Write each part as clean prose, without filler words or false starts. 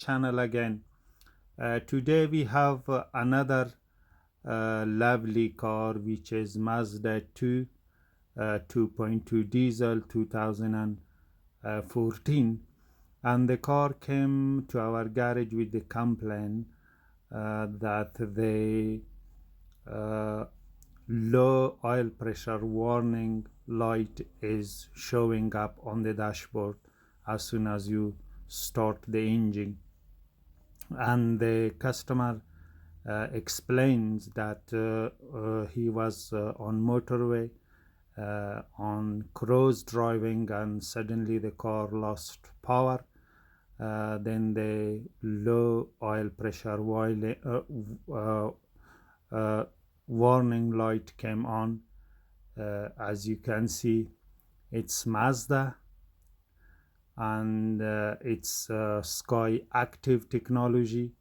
channel again. Today we have another lovely car, which is Mazda 2.2 diesel 2014, and the car came to our garage with the complaint that the low oil pressure warning light is showing up on the dashboard as soon as you start the engine. And the customer explains that he was on motorway on cruise driving, and suddenly the car lost power. Then the low oil pressure warning light came on. As you can see, it's Mazda, and it's Skyactiv technology.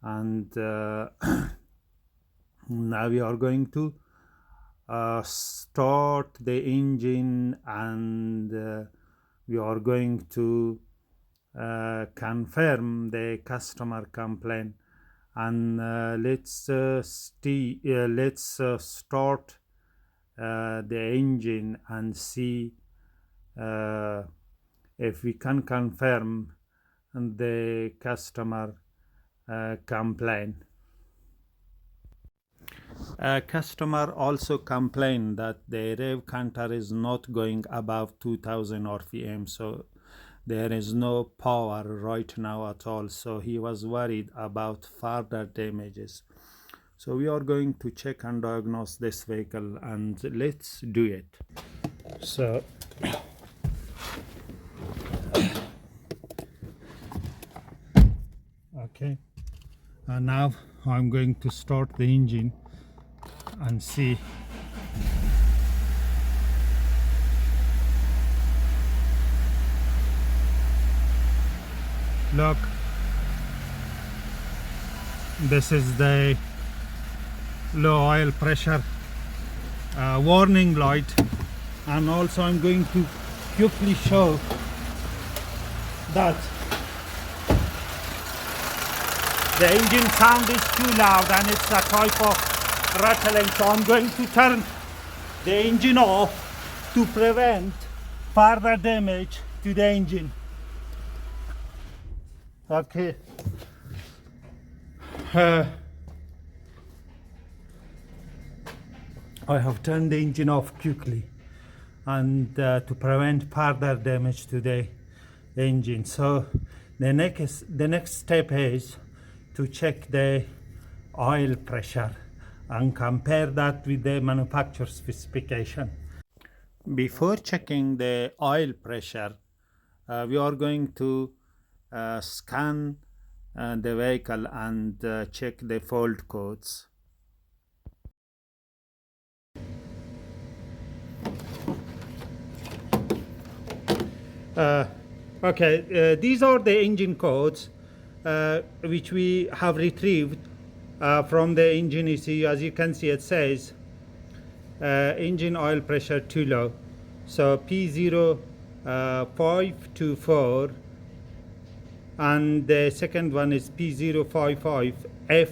And now we are going to start the engine, and we are going to confirm the customer complaint. And let's start the engine and see if we can confirm the customer complaint. Customer also complained that the rev counter is not going above 2000 RPM, so there is no power right now at all. So he was worried about further damages. So we are going to check and diagnose this vehicle, and let's do it. So okay, and now I'm going to start the engine and see. Look, this is the low oil pressure warning light, and also I'm going to quickly show that the engine sound is too loud and it's a type of rattling. So I'm going to turn the engine off to prevent further damage to the engine. Okay. I have turned the engine off quickly, and to prevent further damage to the engine. So the next step is to check the oil pressure and compare that with the manufacturer specification. Before checking the oil pressure, we are going to scan the vehicle and check the fault codes. Okay, these are the engine codes which we have retrieved from the engine ECU. As you can see, it says engine oil pressure too low. So P0524, and the second one is P055F,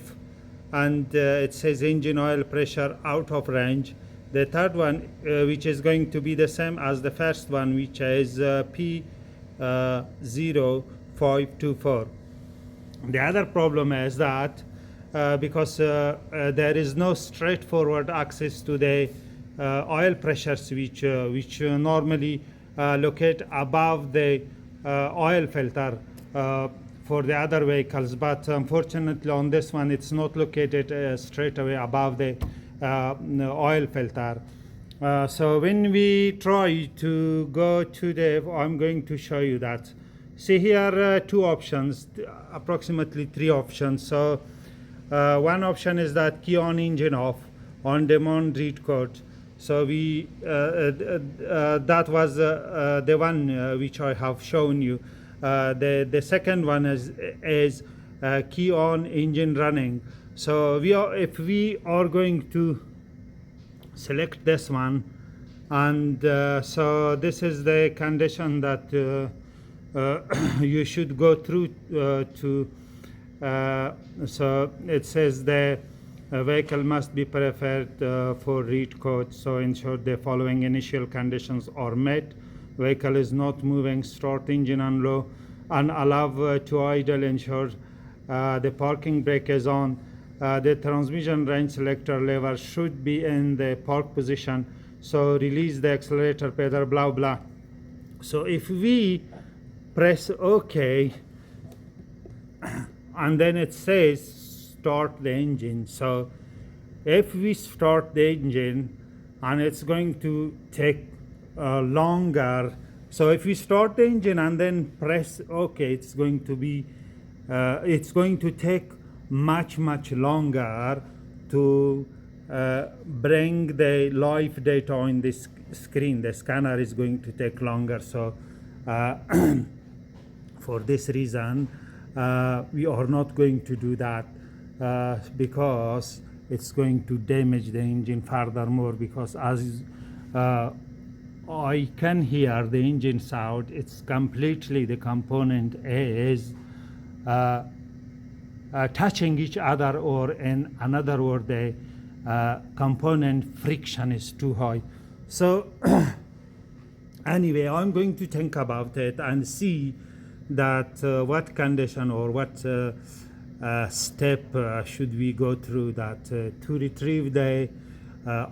and it says engine oil pressure out of range. The third one, which is going to be the same as the first one, which is P0524. The other problem is that because there is no straightforward access to the oil pressure switch, which normally locate above the oil filter for the other vehicles, but unfortunately on this one it's not located straight away above the oil filter. So when we try to go to the, I'm going to show you that. See here, two options, approximately three options. So one option is that key on engine off, on demand read code. So we that was the one which I have shown you. The second one is key on engine running. So if we are going to select this one, and so this is the condition that you should go through so it says the vehicle must be preferred for read code, so ensure the following initial conditions are met. Vehicle is not moving, start engine on low, and allow to idle, ensure the parking brake is on, the transmission range selector lever should be in the park position, so release the accelerator pedal, blah blah. So if we press OK, and then it says start the engine. So if we start the engine, and it's going to take longer. So if we start the engine and then press OK, it's going to take much longer to bring the live data on this screen. The scanner is going to take longer. So for this reason, we are not going to do that because it's going to damage the engine furthermore, because as I can hear the engine sound, it's completely, the component is touching each other, or in another word, the component friction is too high. So anyway, I'm going to think about it and see that what condition or what step should we go through that to retrieve the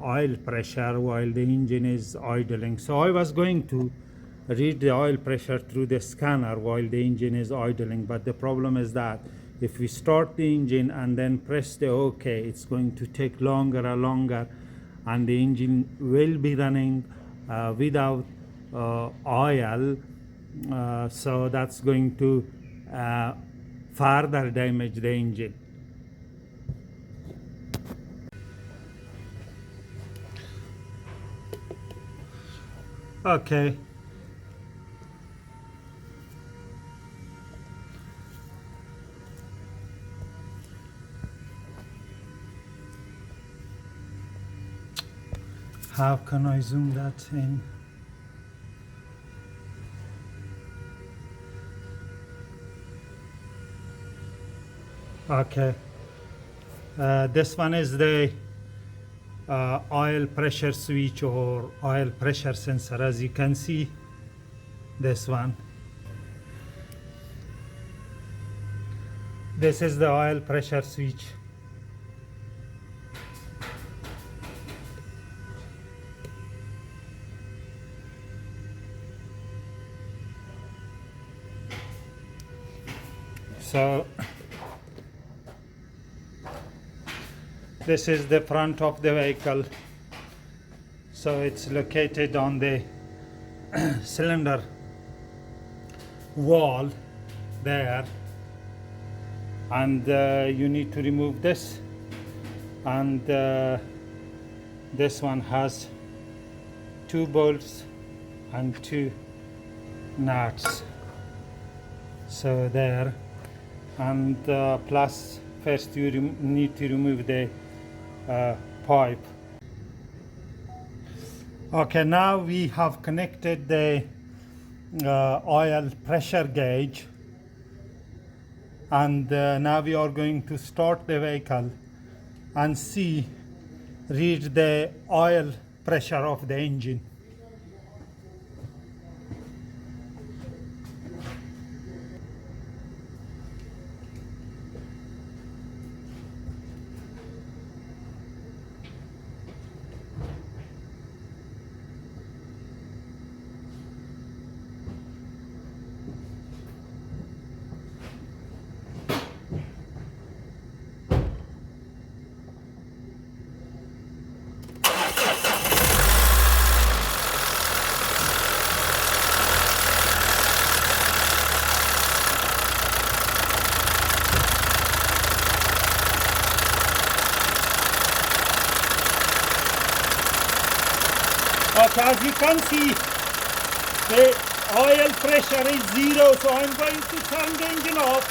oil pressure while the engine is idling. So I was going to read the oil pressure through the scanner while the engine is idling, but the problem is that if we start the engine and then press the OK, it's going to take longer and longer, and the engine will be running without oil. So that's going to further damage the engine. Okay. How can I zoom that in? Okay. This one is the oil pressure switch or oil pressure sensor. As you can see, this one. This is the oil pressure switch. So this is the front of the vehicle. So it's located on the cylinder wall there, and you need to remove this, and this one has 2 bolts and 2 nuts. So there, and plus first you need to remove the pipe. Okay, now we have connected the oil pressure gauge, and now we are going to start the vehicle and read the oil pressure of the engine. Okay, as you can see, the oil pressure is 0, so I'm going to turn the engine off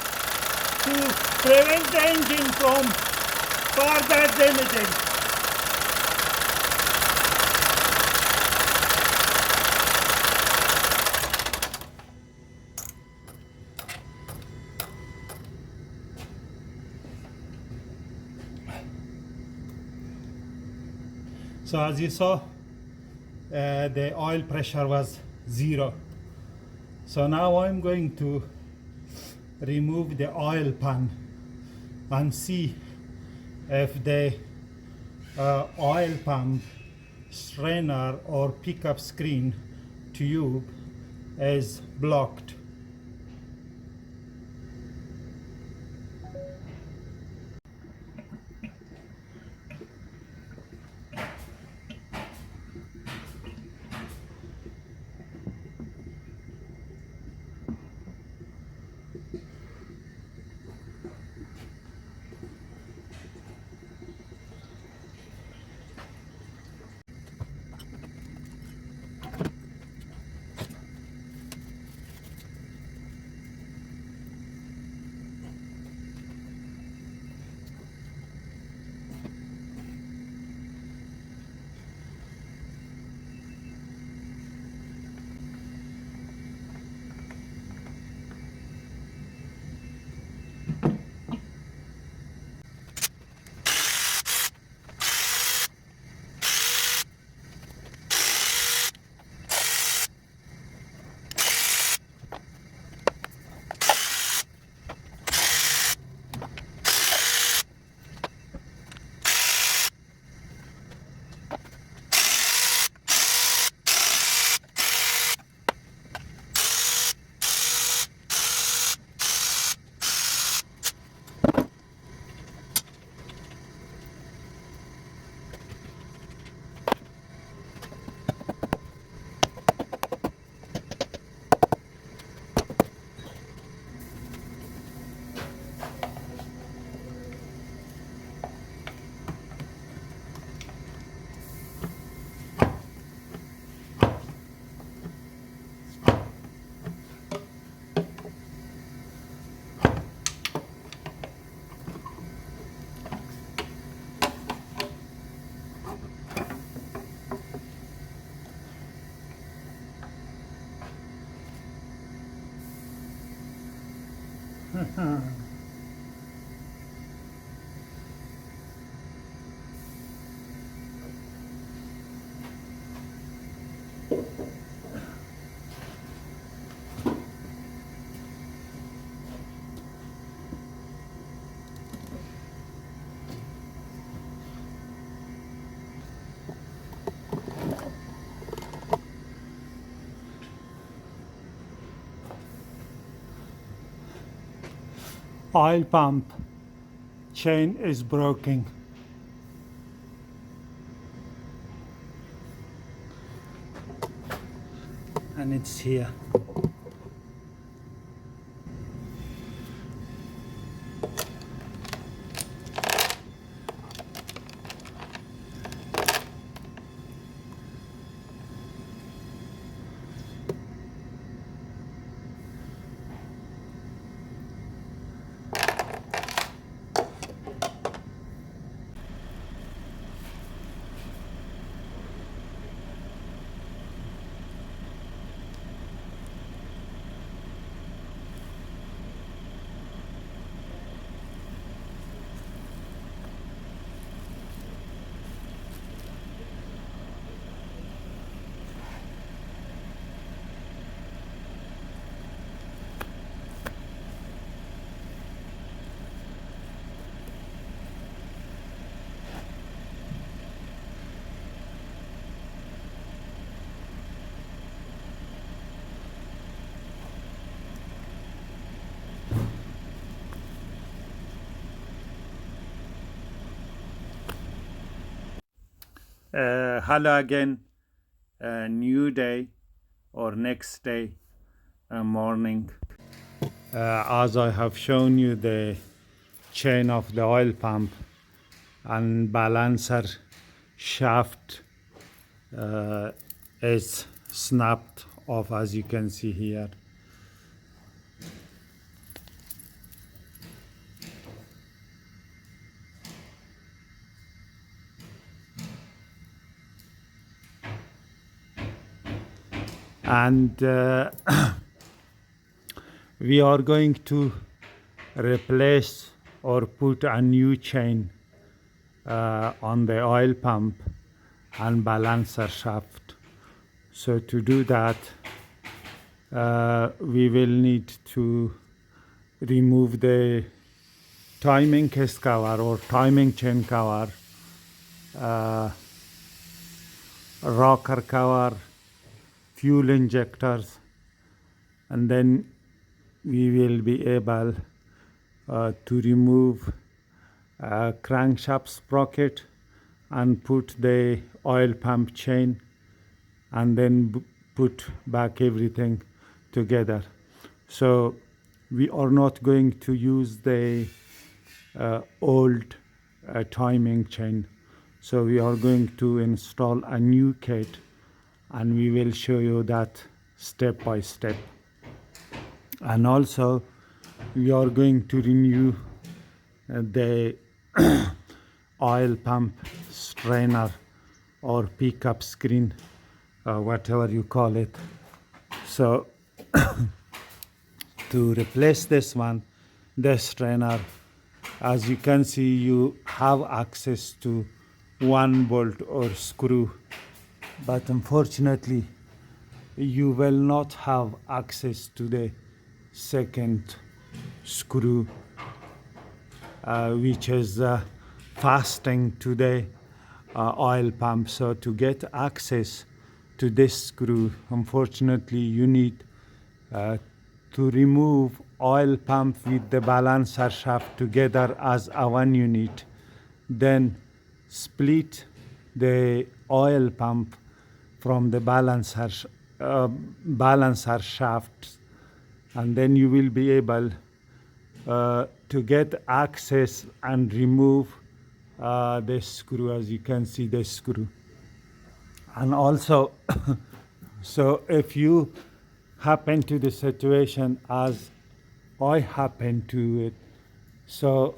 to prevent the engine from further damaging. So as you saw, the oil pressure was 0. So now I'm going to remove the oil pan and see if the oil pump strainer or pickup screen tube is blocked. Oil pump chain is broken. And it's here. Hello again, new day or next day morning. As I have shown you the chain of the oil pump and balancer shaft is snapped off, as you can see here. And we are going to replace or put a new chain on the oil pump and balancer shaft. So to do that, we will need to remove the timing case cover or timing chain cover, rocker cover, fuel injectors, and then we will be able to remove crankshaft sprocket and put the oil pump chain, and then put back everything together. So we are not going to use the old timing chain. So we are going to install a new kit, and we will show you that step by step. And also we are going to renew the oil pump strainer or pickup screen, whatever you call it. So to replace this one, the strainer, as you can see, you have access to one bolt or screw, but unfortunately you will not have access to the second screw, which is fastening to the oil pump. So to get access to this screw, unfortunately you need to remove oil pump with the balancer shaft together as a one unit, then split the oil pump from the balancer shaft, and then you will be able to get access and remove the screw. As you can see, the screw. And also so if you happen to the situation as I happen to it, so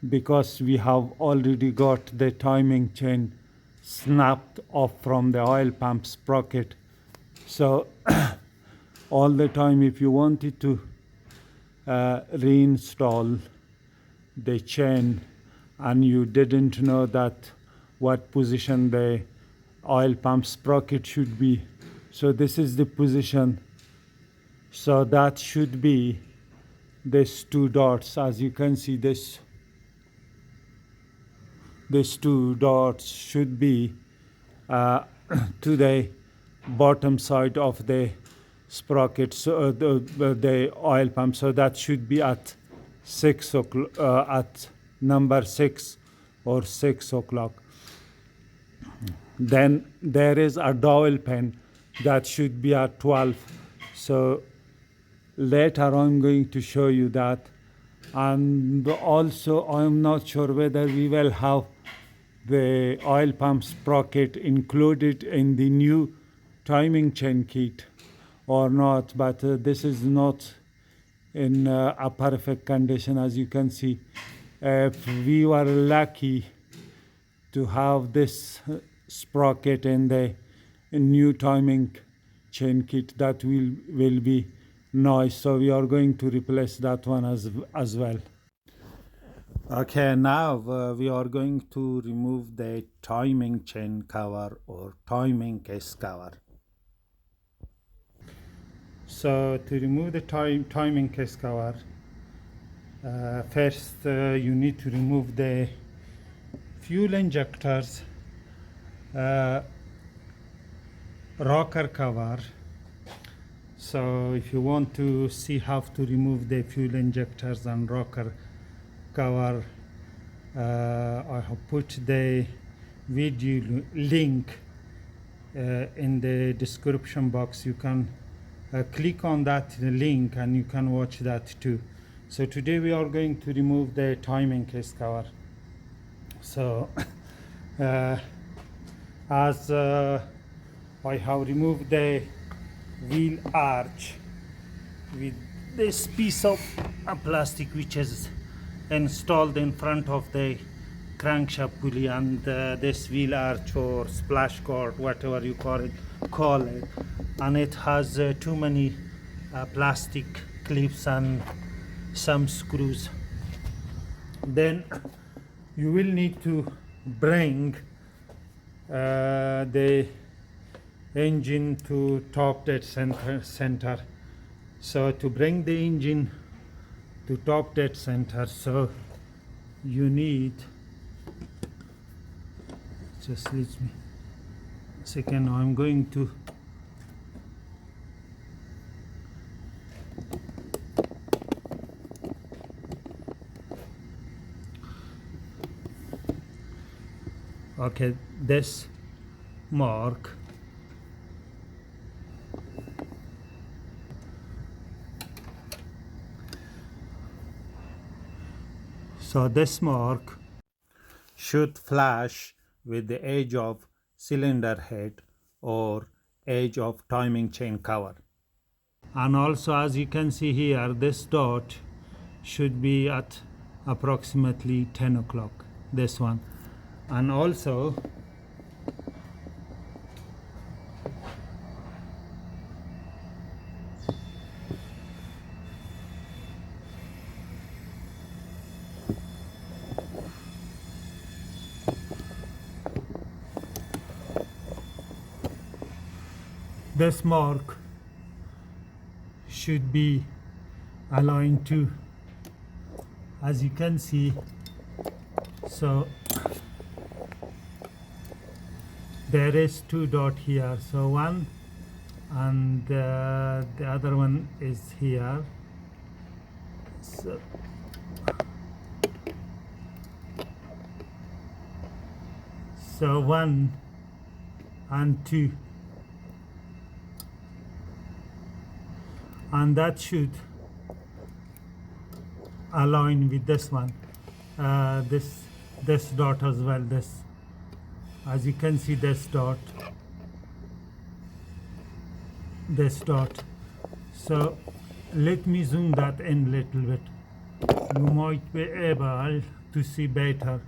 because we have already got the timing chain snapped off from the oil pump sprocket, so all the time if you wanted to reinstall the chain and you didn't know that what position the oil pump sprocket should be, so this is the position. So that should be these two dots. As you can see, these two dots should be to the bottom side of the sprocket, so the oil pump. So that should be at 6 o'clock, at number 6 or 6 o'clock. Then there is a dowel pin that should be at 12. So later I'm going to show you that. And also I'm not sure whether we will have the oil pump sprocket included in the new timing chain kit or not, but this is not in a perfect condition. As you can see, if we were lucky to have this sprocket in the new timing chain kit, that will be nice. So we are going to replace that one as well. Okay, now we are going to remove the timing chain cover or timing case cover. So to remove the timing case cover, first you need to remove the fuel injectors, rocker cover. So if you want to see how to remove the fuel injectors and rocker cover, I have put the video link in the description box. You can click on that link and you can watch that too. So today we are going to remove the timing case cover. So as I have removed the wheel arch with this piece of plastic which is installed in front of the crankshaft pulley, and this wheel arch or splash guard, whatever you call it, and it has too many plastic clips and some screws. Then you will need to bring the engine to top dead center. So to bring the engine to top dead center, so you need, just let me a second, I'm going to okay, this mark so this mark should flash with the edge of cylinder head or edge of timing chain cover. And also, as you can see here, this dot should be at approximately 10 o'clock, this one. And also this mark should be aligned to, as you can see. So there is two dot here, so one and the other one is here. So 1 and 2, and that should align with this one, this dot as well. This, as you can see, this dot, this dot. So let me zoom that in a little bit. You might be able to see better.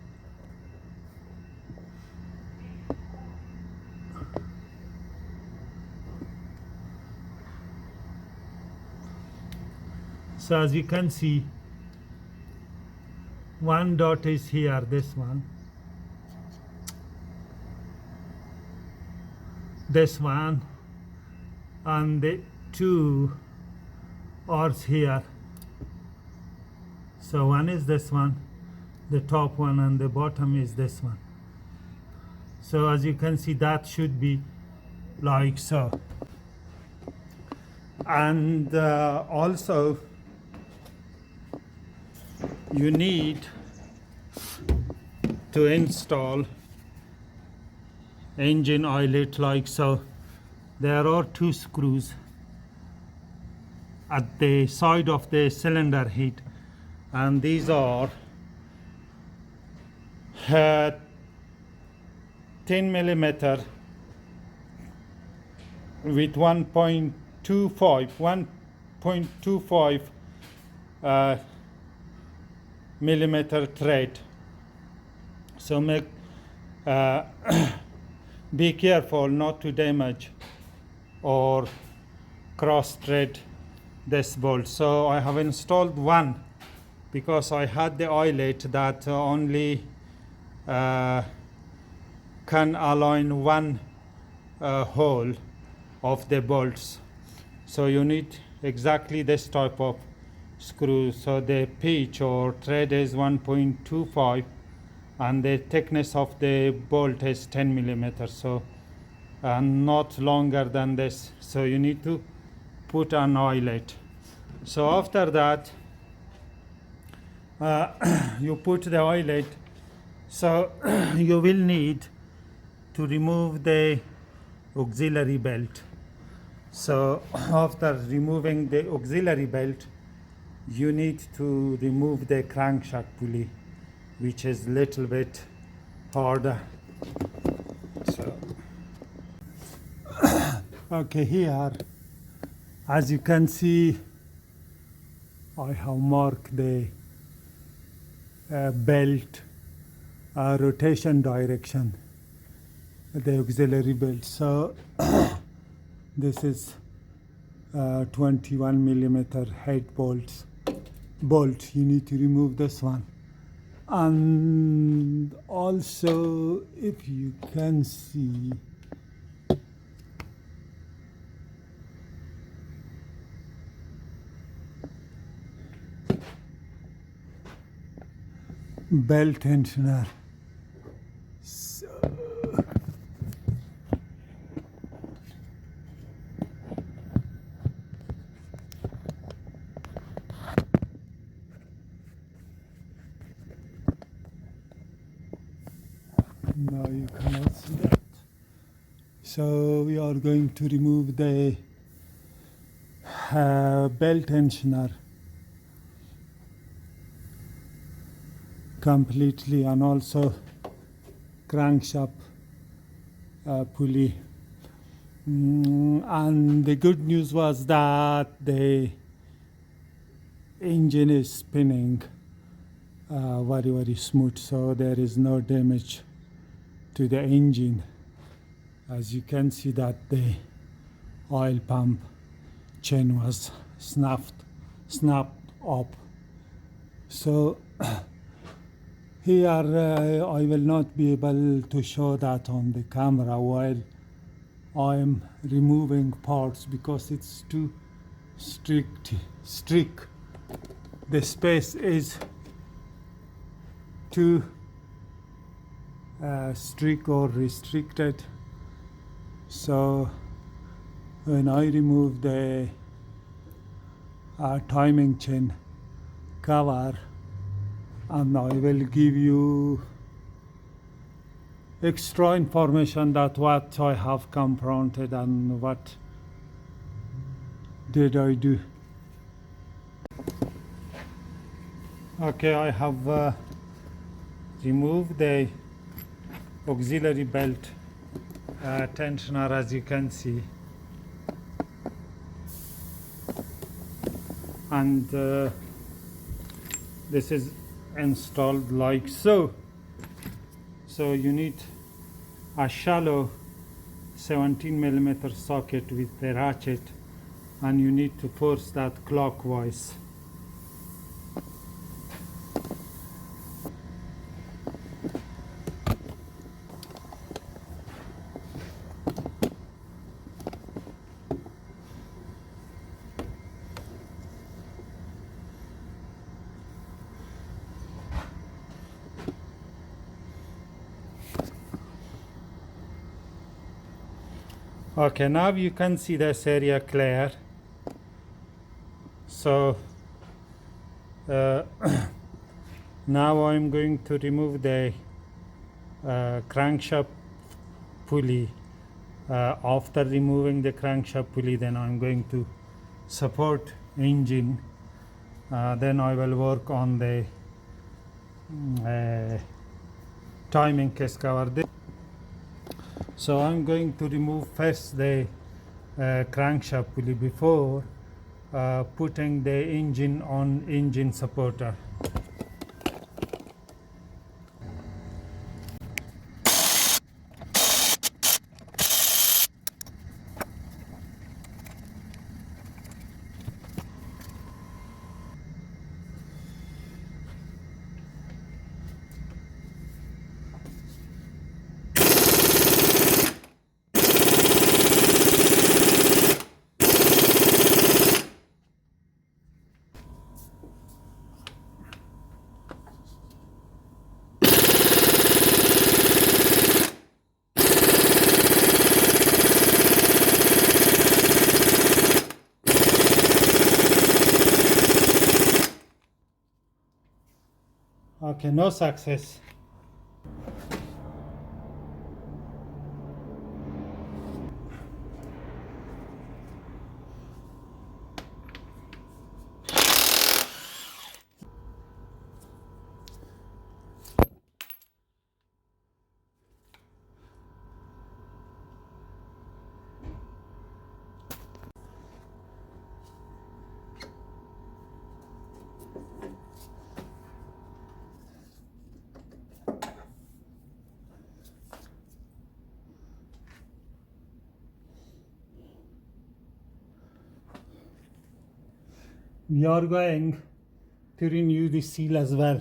So as you can see, one dot is here, this one, this one, and the two are here. So one is this one, the top one, and the bottom is this one. So as you can see, that should be like so. And also you need to install engine eyelet like so. There are two screws at the side of the cylinder head, and these are 10 millimeter with 1.25 millimeter thread. So make be careful not to damage or cross thread this bolt. So I have installed one because I had the eyelet that only can align one hole of the bolts. So you need exactly this type of screw. So the pitch or thread is 1.25 and the thickness of the bolt is 10 millimeters, so not longer than this. So you need to put an eyelet. So after that you put the eyelet. So you will need to remove the auxiliary belt. So after removing the auxiliary belt, you need to remove the crankshaft pulley, which is a little bit harder. So okay, here as you can see, I have marked the belt rotation direction, the auxiliary belt. So this is 21 millimeter head bolt. You need to remove this one And also, if you can see, belt tensioner. So now you cannot see that. So we are going to remove the belt tensioner completely, and also crankshaft pulley. And the good news was that the engine is spinning very smooth, so there is no damage to the engine. As you can see that the oil pump chain was snapped up. So here I will not be able to show that on the camera while I am removing parts because it's too strict. The space is too strict or restricted. So when I remove the timing chain cover, and I will give you extra information that what I have confronted and what did I do. Okay, I have removed the auxiliary belt tensioner, as you can see, and this is installed like so. So you need a shallow 17mm socket with the ratchet, and you need to force that clockwise. Okay, now you can see this area clear. So now I'm going to remove the crankshaft pulley. After removing the crankshaft pulley, then I'm going to support engine. Then I will work on the timing case cover. So I'm going to remove first the crankshaft pulley before putting the engine on engine supporter. Okay, no success. We are going to renew the seal as well.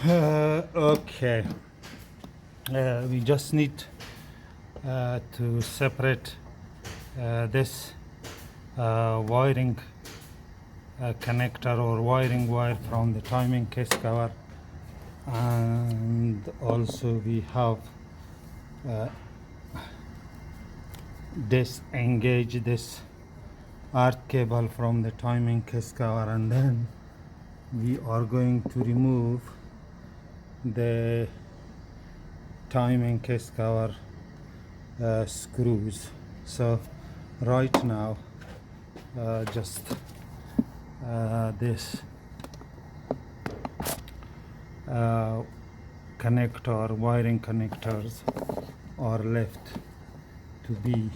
Okay, we just need to separate this wiring connector or wiring wire from the timing case cover, and also we have disengage this earth cable from the timing case cover, and then we are going to remove the timing case cover screws. So right now just this connector, wiring connectors are left to be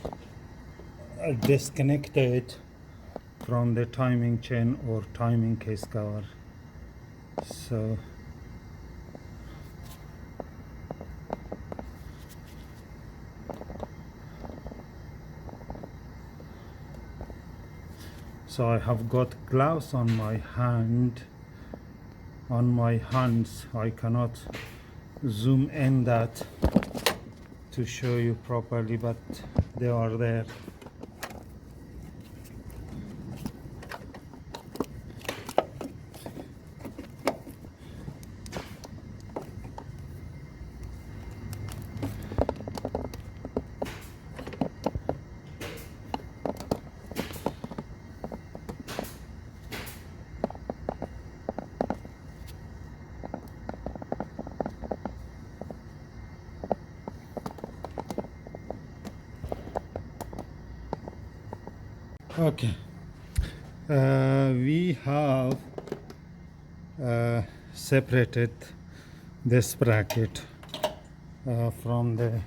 disconnected from the timing chain or timing case cover. So I have got gloves on my hands. I cannot zoom in that to show you properly, but they are there. Okay, we have separated this bracket from the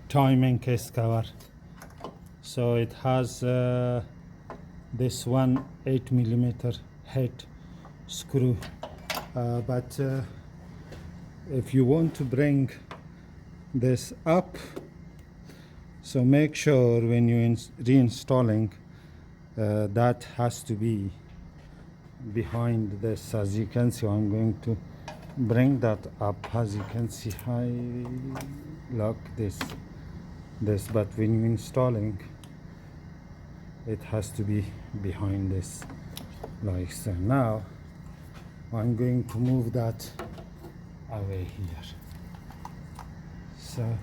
timing case cover. So it has this one 8mm head screw, but if you want to bring this up, so make sure when you're reinstalling that has to be behind this. As you can see, I'm going to bring that up. As you can see, I lock this, but when you're installing, it has to be behind this, like so. Now I'm going to move that away here. So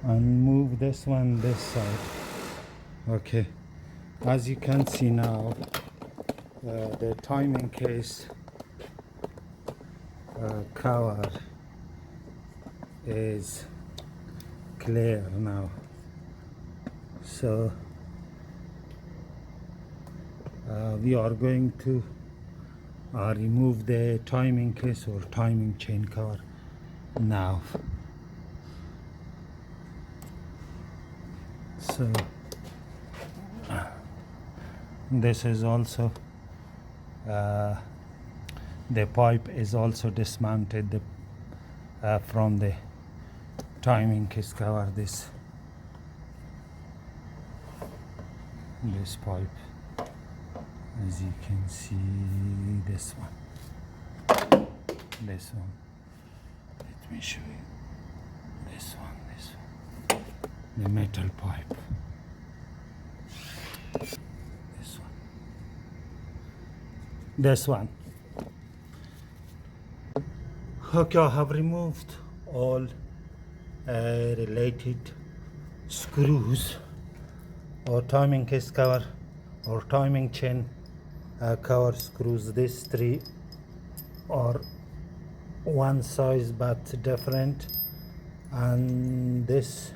and move this one this side. Okay, as you can see now, the timing case cover is clear now. So we are going to remove the timing case or timing chain cover now. So this is also the pipe is also dismounted from the timing case cover. This pipe, as you can see, this one. Let me show you this one, the metal pipe. This one. Okay, I have removed all related screws or timing case cover or timing chain cover screws. These three are one size but different, and this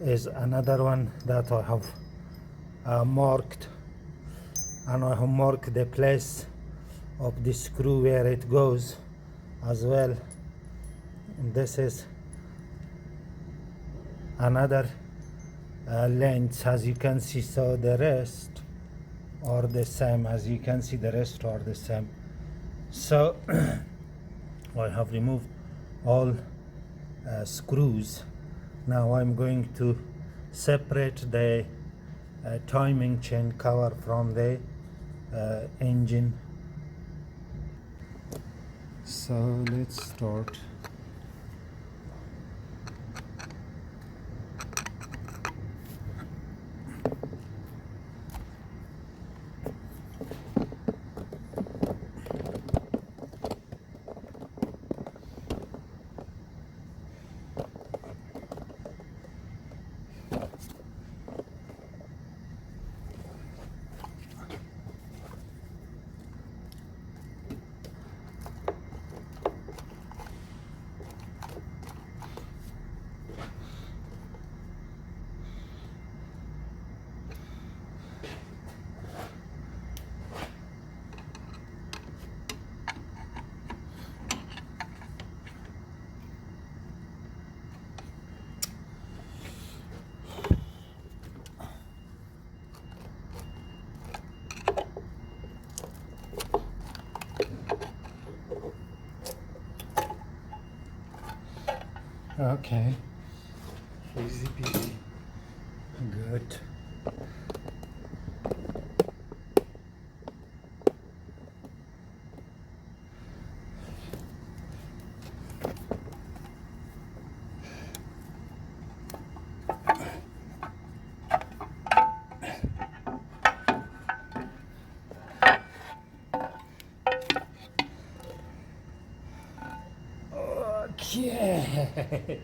is another one that I have marked, and I have marked the place of the screw where it goes as well. And this is another length, as you can see. So the rest are the same. As you can see, the rest are the same. So I have removed all screws. Now I'm going to separate the timing chain cover from the engine. So let's start. Okay, easy peasy, good. Okay.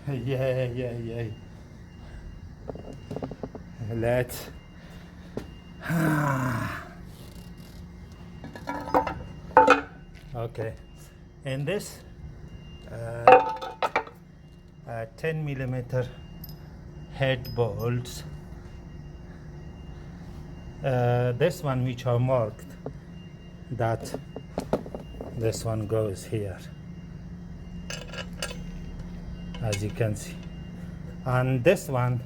Yeah. Let's. Okay. And this 10 millimeter head bolts. This one which are marked, that this one goes here, as you can see, and this one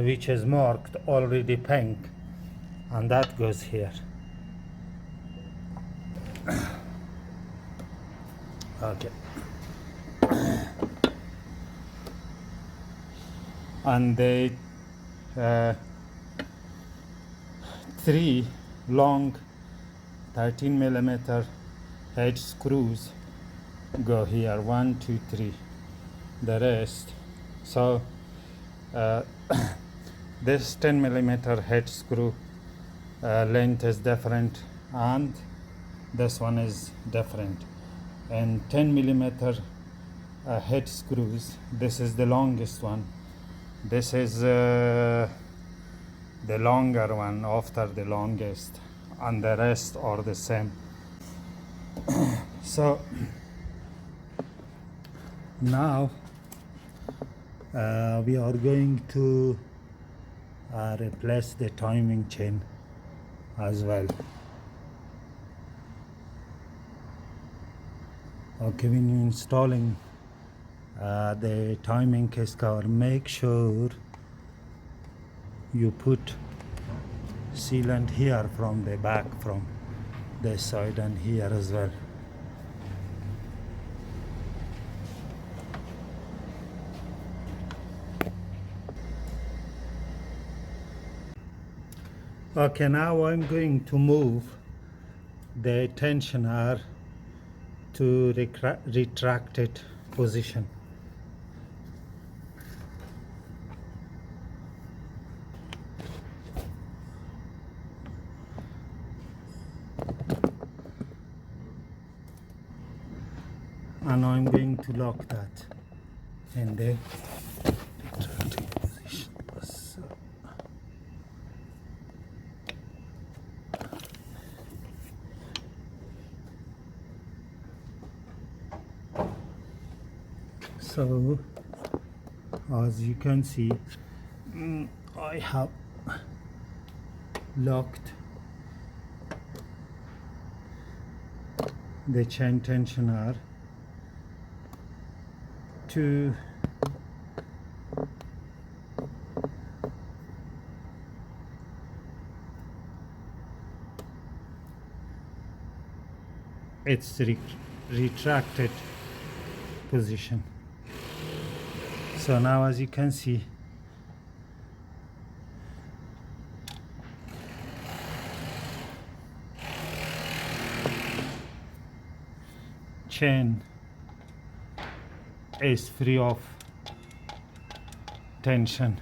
which is marked already pink, and that goes here. Okay. And the 3 long 13 millimeter head screws go here, 1, 2, 3. The rest, so this 10 millimeter head screw length is different, and this one is different. And 10 millimeter head screws, this is the longest one, this is the longer one after the longest, and the rest are the same. So now we are going to replace the timing chain as well. Okay, when you're installing the timing case cover, make sure you put sealant here from the back, from this side, and here as well. Okay, now I'm going to move the tensioner to retracted position. And I'm going to lock that in the retracted position. So. So, as you can see, I have locked the chain tensioner to its retracted position. So now, as you can see, chain is free of tension.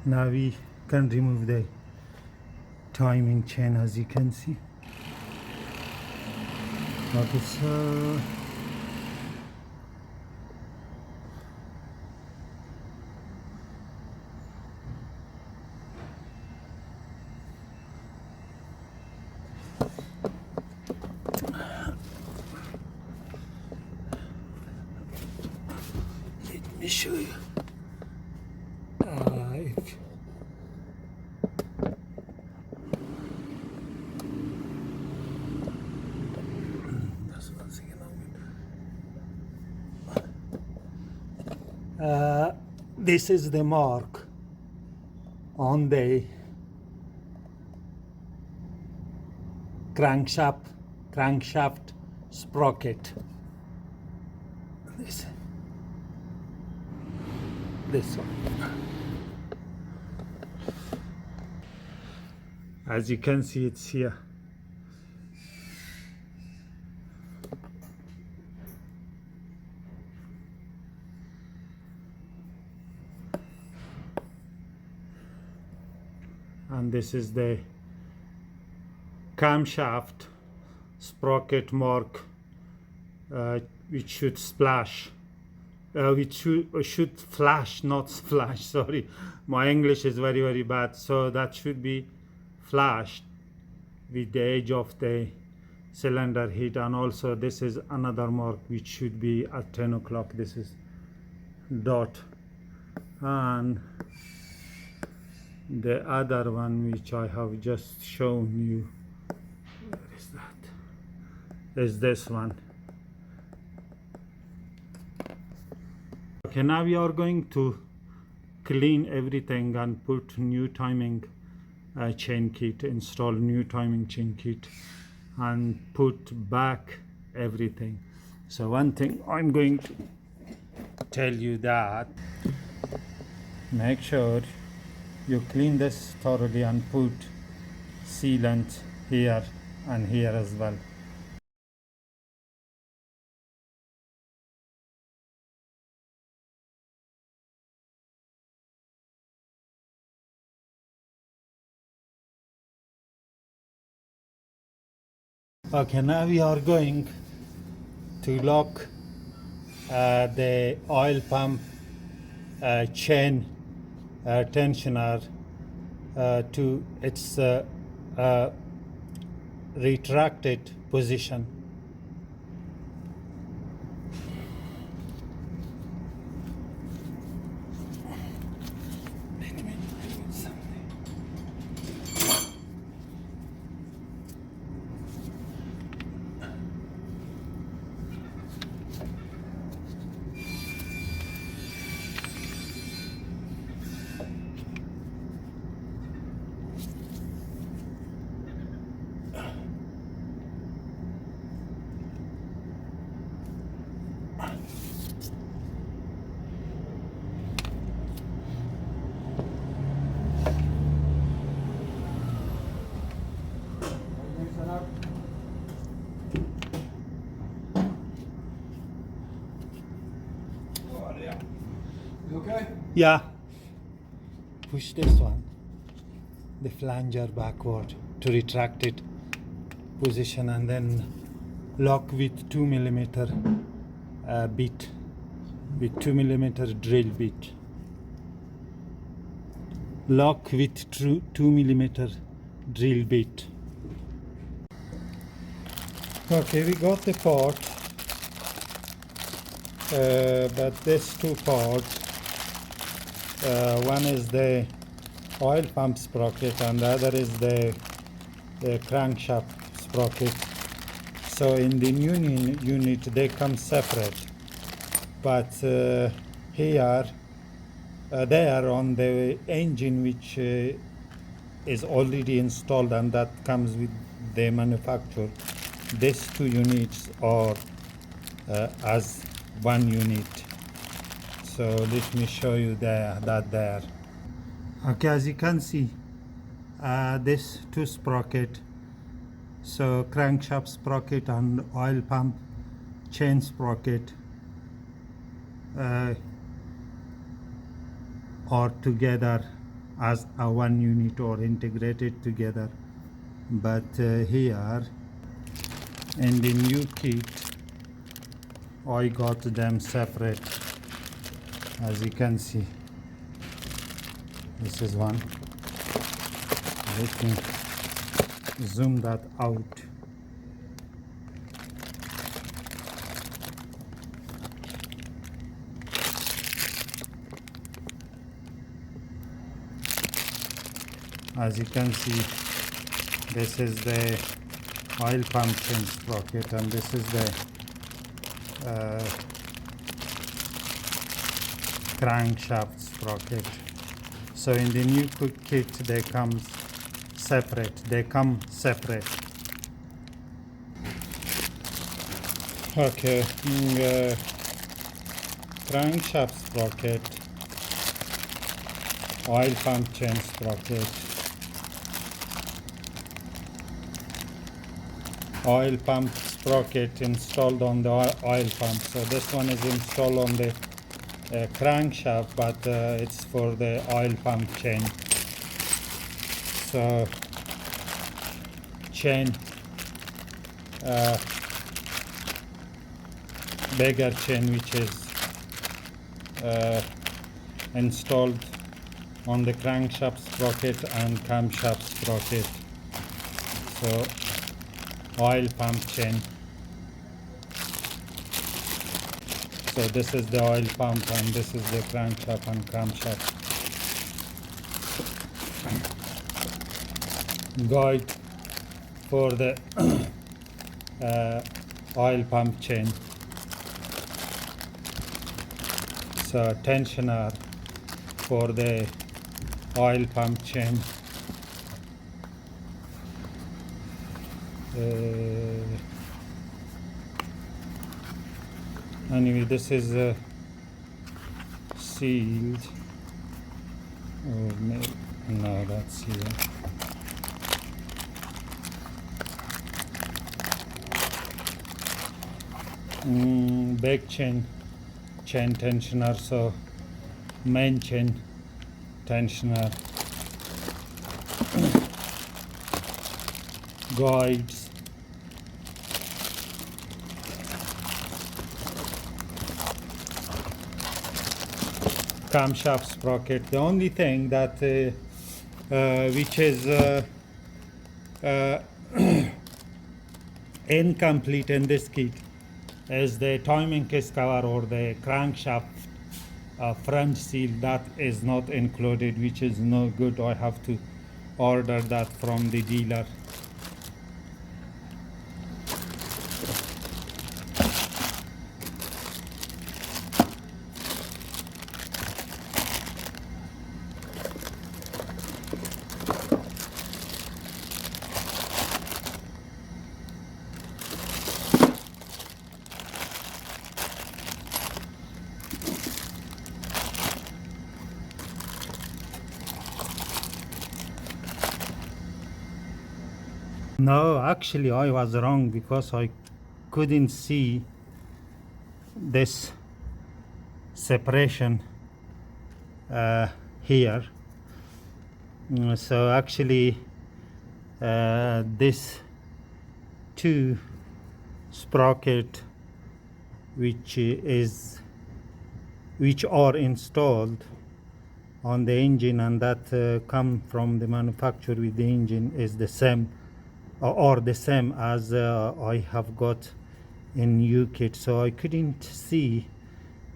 Now we can remove the timing chain, as you can see. Okay, so let me show you. This is the mark on the crankshaft sprocket. This one. As you can see, it's here. And this is the camshaft sprocket mark, which should splash, which should flash, not splash. Sorry, my English is very bad. So that should be flashed with the edge of the cylinder heat. And also this is another mark which should be at 10 o'clock. This is dot, and the other one which I have just shown you, where is that, is this one. Okay, now we are going to clean everything and put new timing chain kit, install new timing chain kit, and put back everything. So one thing I'm going to tell you, that make sure you clean this thoroughly and put sealant here and here as well. Okay, now we are going to lock the oil pump chain tensioner to its retracted position. Let me do something. Okay? Yeah. Push this one, the flanger backward to retract it position, and then lock with 2mm bit, with 2mm drill bit. Lock with 2mm drill bit. Okay, we got the part, but these two parts, one is the oil pump sprocket and the other is the crankshaft sprocket. So in the new unit they come separate, but here they are on the engine which is already installed and that comes with the manufacturer. These two units are as one unit. So let me show you that there. Okay, as you can see, this two sprocket So crankshaft sprocket and oil pump chain sprocket are together as a one unit or integrated together, but here in the new kit I got them separate. As you can see, this is one. Let me zoom that out. As you can see, this is the oil pump chain sprocket, and this is the crankshaft sprocket. So in the new kit they come separate. Okay, crankshaft sprocket, oil pump chain sprocket, oil pump sprocket installed on the oil pump. So this one is installed on the crankshaft, but it's for the oil pump chain. So chain, bigger chain, which is installed on the crankshaft sprocket and camshaft sprocket. So oil pump chain. So this is the oil pump and this is the crankshaft and camshaft. Guide for the oil pump chain. So tensioner for the oil pump chain. Anyway, this is sealed. Oh, no, that's here. Back chain tensioner, so main chain tensioner, guides, camshaft sprocket. The only thing that which is incomplete in this kit is the timing case cover or the crankshaft front seal. That is not included, which is no good. I have to order that from the dealer. No, actually I was wrong because I couldn't see this separation here. So actually this two sprocket which are installed on the engine and that come from the manufacturer with the engine is the same or the same as I have got in new kit. So I couldn't see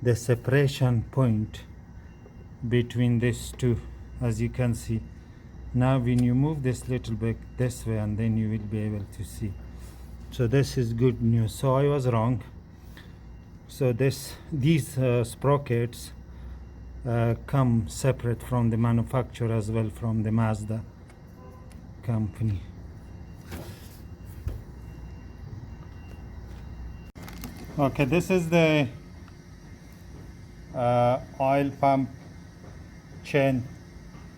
the separation point between these two. As you can see now, when you move this little bit this way, and then you will be able to see. So this is good news. So I was wrong. So these sprockets come separate from the manufacturer as well, from the Mazda company. Okay, this is the oil pump chain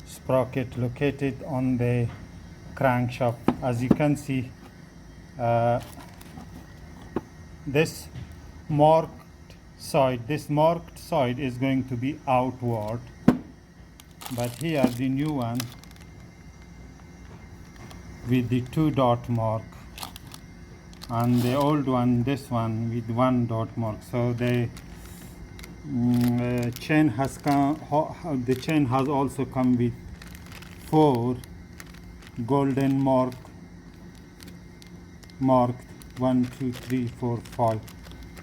sprocket located on the crankshaft. As you can see, this marked side is going to be outward, but here the new one with the 2 dot mark, and the old one, this one, with 1 dot mark. So the chain has the chain has also come with 4 golden marked 1, 2, 3, 4, 5,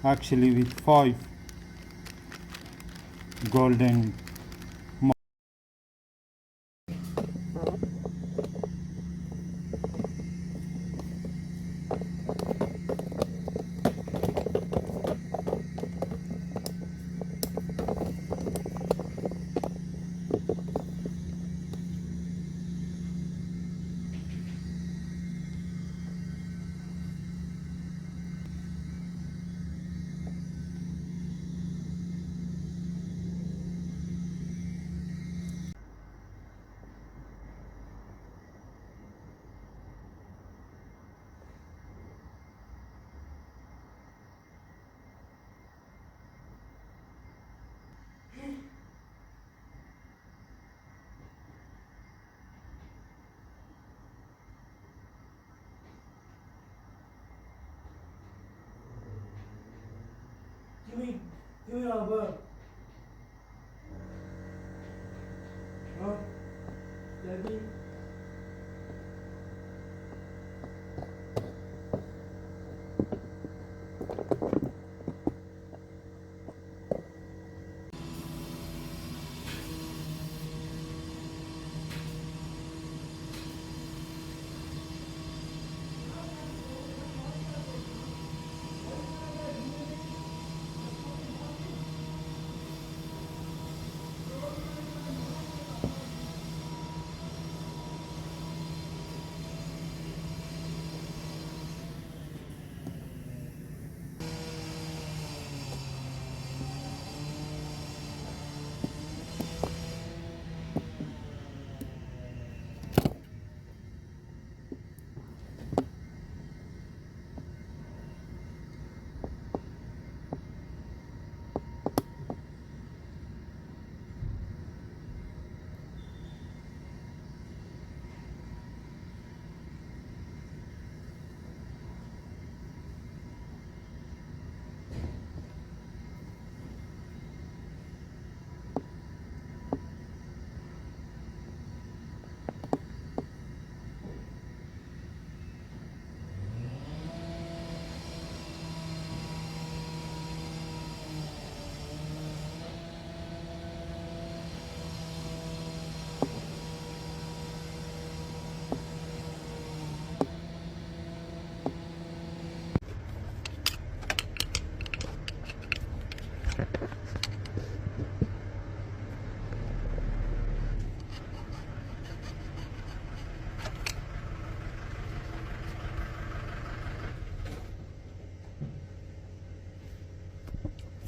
actually with 5 golden mark. Give me rubber. Huh? Daddy.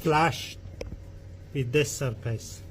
Flash with this surface.